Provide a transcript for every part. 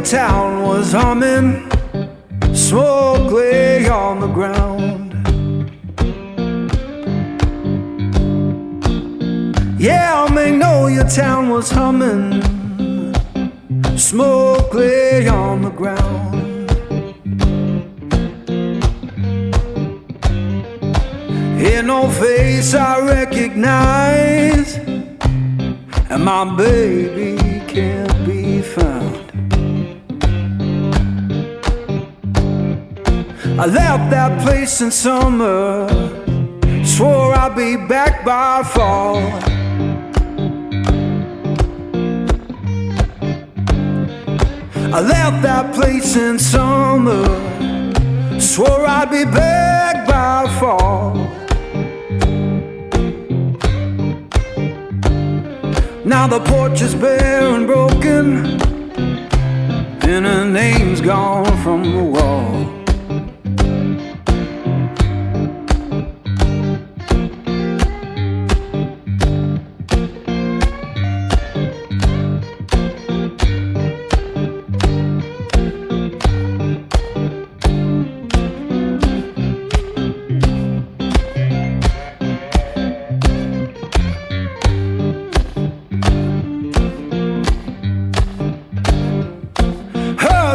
town was humming, smoke lay on the ground. Yeah, Magnolia town was humming, smoke lay on the ground. Ain't no face I recognize, and my baby can't be found. I left that place in summer, swore I'd be back by fall. I left that place in summer, swore I'd be back by fall. Now the porch is bare and broken, and her name's gone from the wall.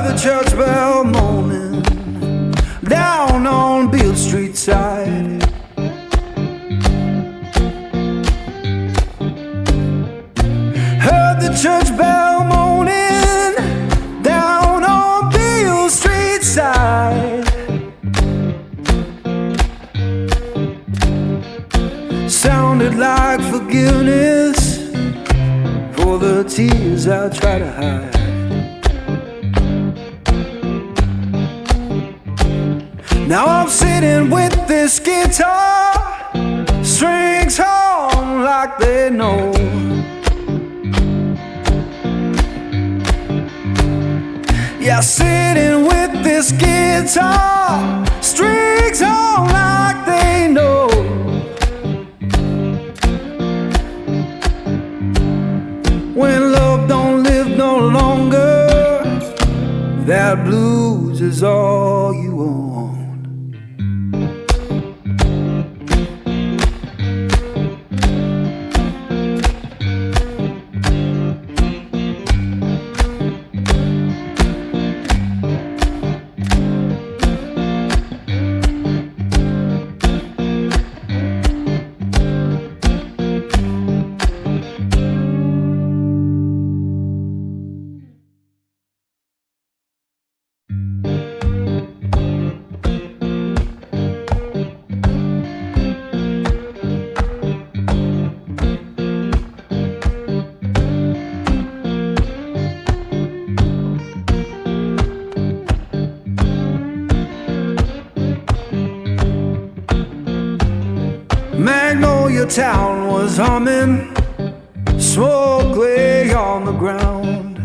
The church bell moaning down on Beale Street side. Heard the church bell moaning down on Beale Street side. Sounded like forgiveness for the tears I try to hide. Now I'm sitting with this guitar, strings hum like they know. Yeah, sitting with this guitar, strings hum like they know. When love don't live no longer, that blues is all you own. Magnolia town was humming, smoke lay on the ground.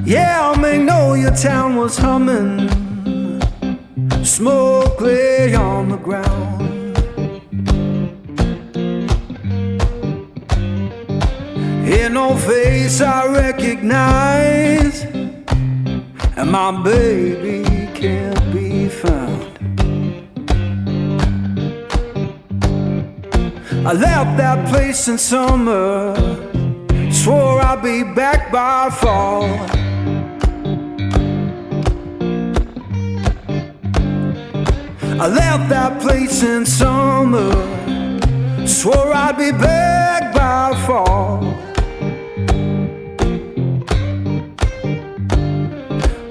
Yeah, Magnolia town was humming, smoke lay on the ground. Ain't no face I recognize, and my baby can't be found. I left that place in summer, swore I'd be back by fall. I left that place in summer, swore I'd be back by fall.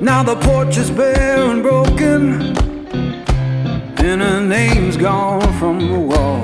Now the porch is bare and broken, and her name's gone from the wall.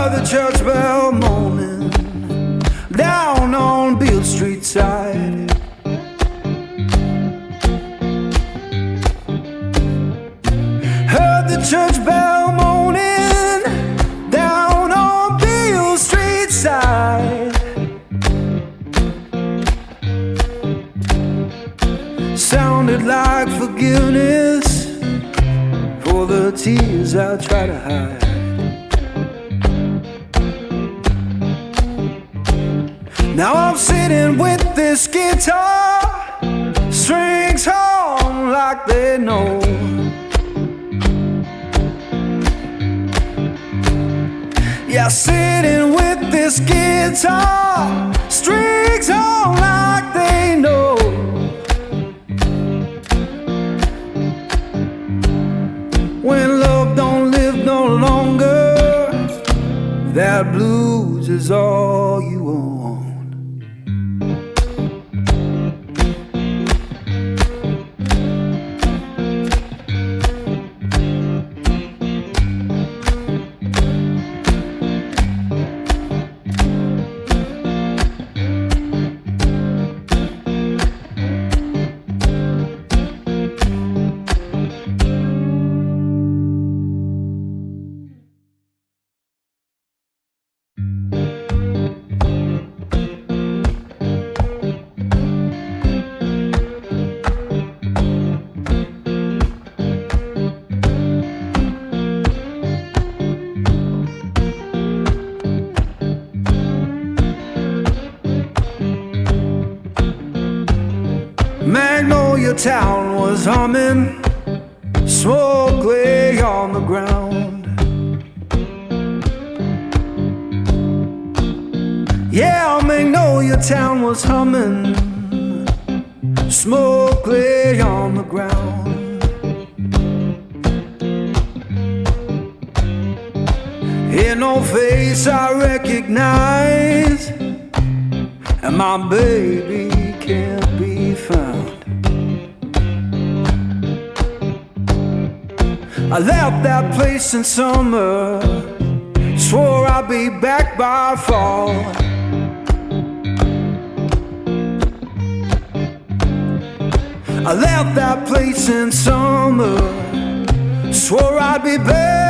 The church bell moaning down on Beale Street side. the church bell moaning down on Beale Street side. Sounded like forgiveness for the tears I try to hide. Now I'm sitting with this guitar, strings hum like they know. Yeah, sitting with this guitar, strings hum like they know. When love don't live no longer, that blues is all you own. Magnolia Town was humming, smoke lay on the ground. Yeah, Magnolia Town was humming, smoke lay on the ground. Ain't no face I recognize, and my baby can't be found. I left that place in summer, swore I'd be back by fall. I left that place in summer, swore I'd be back.